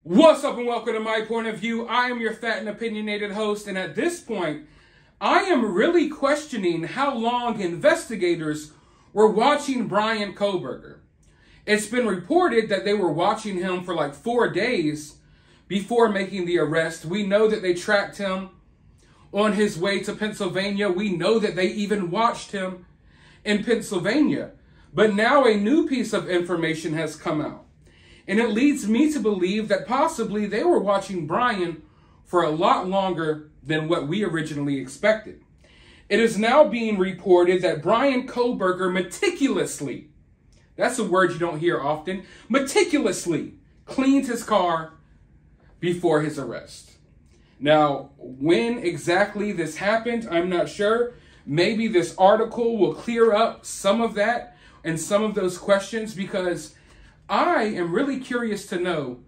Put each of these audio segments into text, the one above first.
What's up and welcome to My Point of View. I am your fat and opinionated host, and at this point, I am really questioning how long investigators were watching Bryan Kohberger. It's been reported that they were watching him for like 4 days before making the arrest. We know that they tracked him on his way to Pennsylvania. We know that they even watched him in Pennsylvania. But now a new piece of information has come out. And it leads me to believe that possibly they were watching Bryan for a lot longer than what we originally expected. It is now being reported that Bryan Kohberger meticulously, that's a word you don't hear often, meticulously cleaned his car before his arrest. Now, when exactly this happened, I'm not sure. Maybe this article will clear up some of that and some of those questions, because I am really curious to know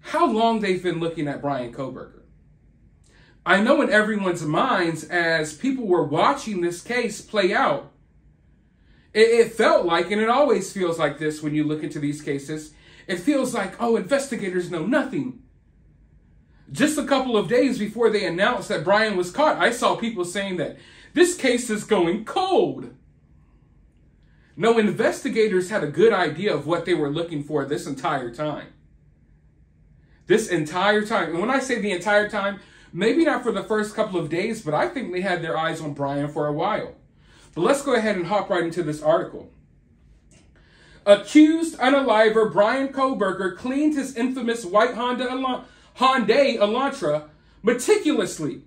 how long they've been looking at Bryan Kohberger. I know in everyone's minds, as people were watching this case play out, it felt like, and it always feels like this when you look into these cases, it feels like, oh, investigators know nothing. Just a couple of days before they announced that Bryan was caught, I saw people saying that this case is going cold. No, investigators had a good idea of what they were looking for this entire time. This entire time. And when I say the entire time, maybe not for the first couple of days, but I think they had their eyes on Bryan for a while. But let's go ahead and hop right into this article. Accused unaliver Bryan Kohberger cleaned his infamous white Hyundai Elantra meticulously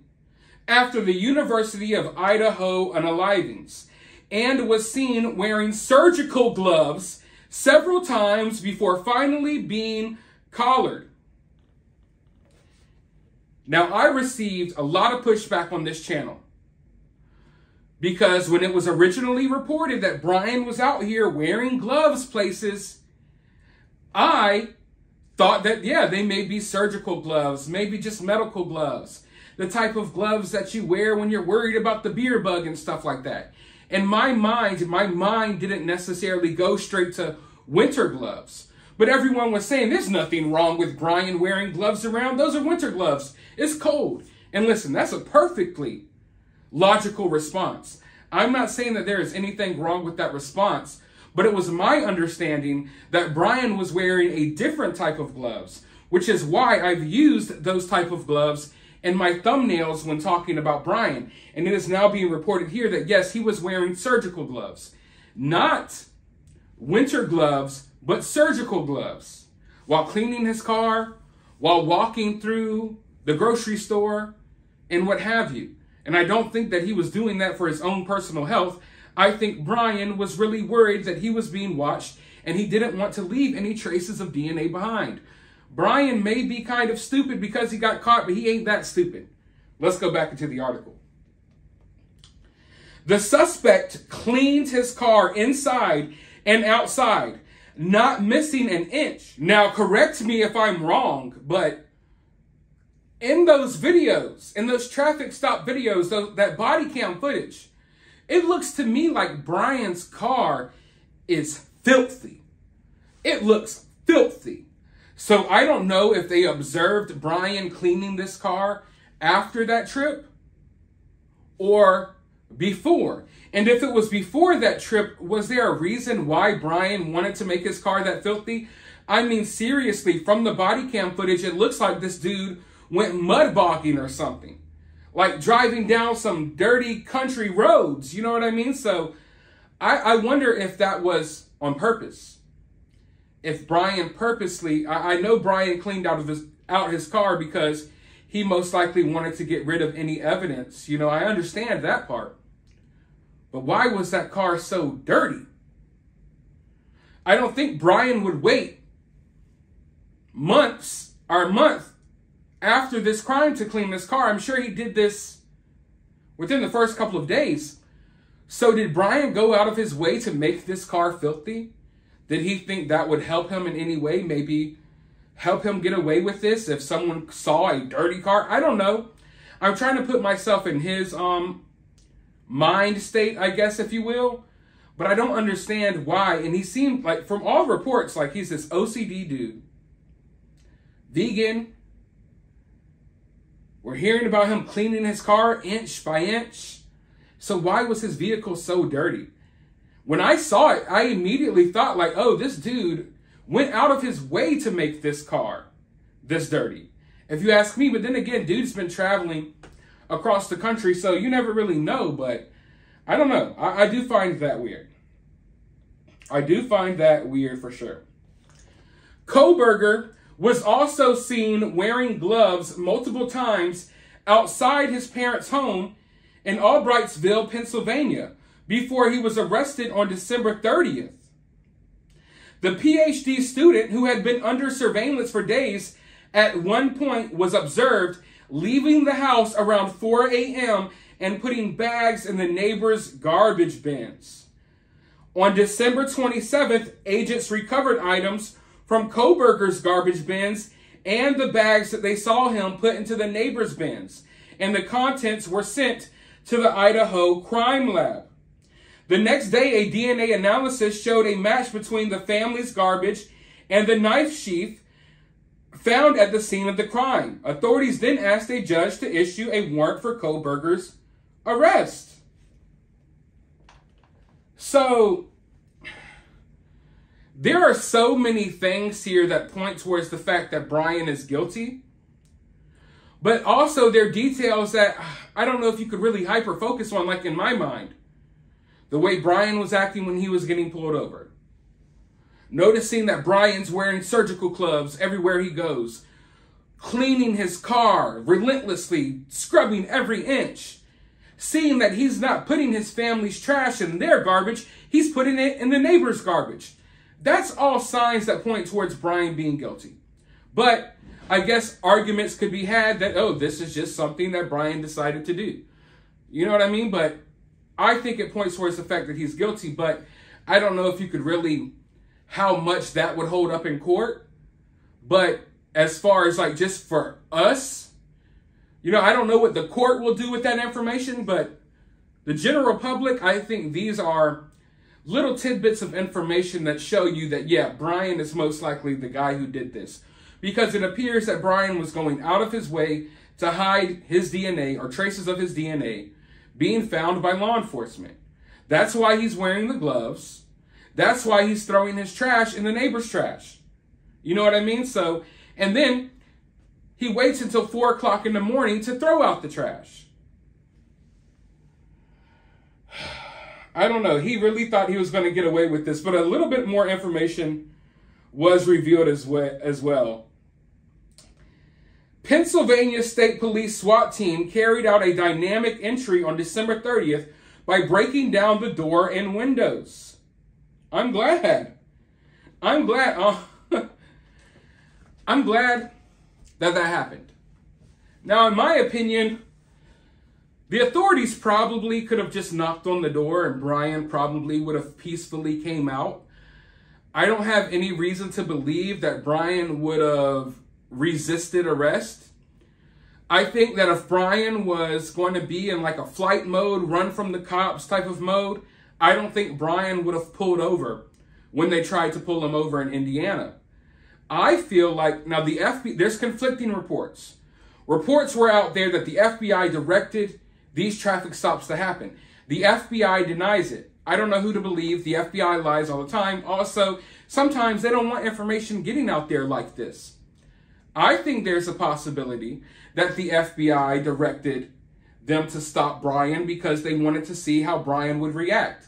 after the University of Idaho unalivings, and was seen wearing surgical gloves several times before finally being collared. Now, I received a lot of pushback on this channel because when it was originally reported that Bryan was out here wearing gloves places, I thought that, yeah, they may be surgical gloves, maybe just medical gloves, the type of gloves that you wear when you're worried about the beer bug and stuff like that. In my mind didn't necessarily go straight to winter gloves. But everyone was saying there's nothing wrong with Bryan wearing gloves around. Those are winter gloves. It's cold. And listen, that's a perfectly logical response. I'm not saying that there is anything wrong with that response, but it was my understanding that Bryan was wearing a different type of gloves, which is why I've used those type of gloves in my thumbnails when talking about Bryan. And it is now being reported here that, yes, he was wearing surgical gloves. Not winter gloves, but surgical gloves. While cleaning his car, while walking through the grocery store, and what have you. And I don't think that he was doing that for his own personal health. I think Bryan was really worried that he was being watched, and he didn't want to leave any traces of DNA behind. Bryan may be kind of stupid because he got caught, but he ain't that stupid. Let's go back into the article. The suspect cleaned his car inside and outside, not missing an inch. Now, correct me if I'm wrong, but in those videos, in those traffic stop videos, that body cam footage, it looks to me like Bryan's car is filthy. It looks filthy. So I don't know if they observed Bryan cleaning this car after that trip or before. And if it was before that trip, was there a reason why Bryan wanted to make his car that filthy? I mean, seriously, from the body cam footage, it looks like this dude went mud bogging or something. Like driving down some dirty country roads, you know what I mean? So I wonder if that was on purpose. If Bryan purposely, I know Bryan cleaned out his car because he most likely wanted to get rid of any evidence. You know, I understand that part. But why was that car so dirty? I don't think Bryan would wait months or a month after this crime to clean this car. I'm sure he did this within the first couple of days. So did Bryan go out of his way to make this car filthy? Did he think that would help him in any way? Maybe help him get away with this if someone saw a dirty car? I don't know. I'm trying to put myself in his mind state, I guess, if you will. But I don't understand why. And he seemed like, from all reports, like he's this OCD dude. vegan. We're hearing about him cleaning his car inch by inch. So why was his vehicle so dirty? When I saw it, I immediately thought like, oh, this dude went out of his way to make this car this dirty. If you ask me, but then again, dude's been traveling across the country, so you never really know, but I don't know. I do find that weird. I do find that weird for sure. Kohberger was also seen wearing gloves multiple times outside his parents' home in Albrightsville, Pennsylvania, before he was arrested on December 30th. The PhD student, who had been under surveillance for days, at one point was observed leaving the house around 4 a.m. and putting bags in the neighbors' garbage bins. On December 27th, agents recovered items from Kohberger's garbage bins and the bags that they saw him put into the neighbors' bins, and the contents were sent to the Idaho Crime Lab. The next day, a DNA analysis showed a match between the family's garbage and the knife sheath found at the scene of the crime. Authorities then asked a judge to issue a warrant for Kohberger's arrest. So, there are so many things here that point towards the fact that Brian is guilty. But also there are details that I don't know if you could really hyper-focus on, like in my mind. The way Brian was acting when he was getting pulled over. Noticing that Brian's wearing surgical gloves everywhere he goes. Cleaning his car relentlessly, scrubbing every inch. Seeing that he's not putting his family's trash in their garbage, he's putting it in the neighbor's garbage. That's all signs that point towards Brian being guilty. But I guess arguments could be had that, oh, this is just something that Brian decided to do. You know what I mean? But I think it points towards the fact that he's guilty, but I don't know if you could really, how much that would hold up in court. But as far as like just for us, you know, I don't know what the court will do with that information, but the general public, I think these are little tidbits of information that show you that, yeah, Brian is most likely the guy who did this. Because it appears that Brian was going out of his way to hide his DNA or traces of his DNA being found by law enforcement. That's why he's wearing the gloves. That's why he's throwing his trash in the neighbor's trash. You know what I mean? So, and then he waits until 4 o'clock in the morning to throw out the trash. I don't know. He really thought he was going to get away with this, but a little bit more information was revealed as well. Pennsylvania State Police SWAT team carried out a dynamic entry on December 30th by breaking down the door and windows. I'm glad. I'm glad that happened. Now, in my opinion, the authorities probably could have just knocked on the door and Brian probably would have peacefully came out. I don't have any reason to believe that Brian would have resisted arrest. I think that if Brian was going to be in like a flight mode, run from the cops type of mode, I don't think Brian would have pulled over when they tried to pull him over in Indiana. I feel like, now the FBI, there's conflicting reports. Reports were out there that the FBI directed these traffic stops to happen. The FBI denies it. I don't know who to believe. The FBI lies all the time. Also, sometimes they don't want information getting out there like this. I think there's a possibility that the FBI directed them to stop Brian because they wanted to see how Brian would react.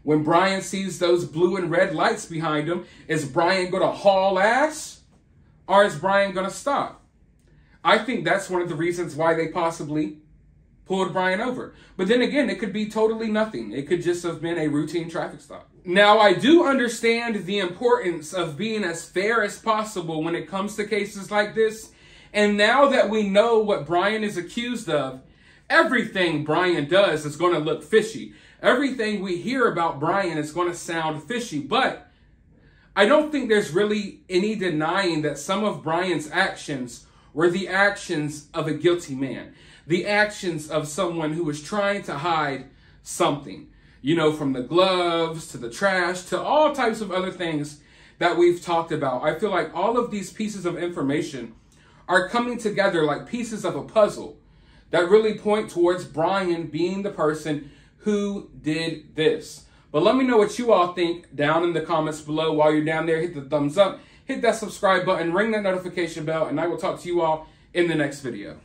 When Brian sees those blue and red lights behind him, is Brian going to haul ass or is Brian going to stop? I think that's one of the reasons why they possibly pulled Brian over. But then again, it could be totally nothing. It could just have been a routine traffic stop. Now, I do understand the importance of being as fair as possible when it comes to cases like this. And now that we know what Brian is accused of, everything Brian does is going to look fishy. Everything we hear about Brian is going to sound fishy. But I don't think there's really any denying that some of Brian's actions were the actions of a guilty man. The actions of someone who was trying to hide something. You know, from the gloves to the trash to all types of other things that we've talked about. I feel like all of these pieces of information are coming together like pieces of a puzzle that really point towards Brian being the person who did this. But let me know what you all think down in the comments below. While you're down there, hit the thumbs up, hit that subscribe button, ring that notification bell, and I will talk to you all in the next video.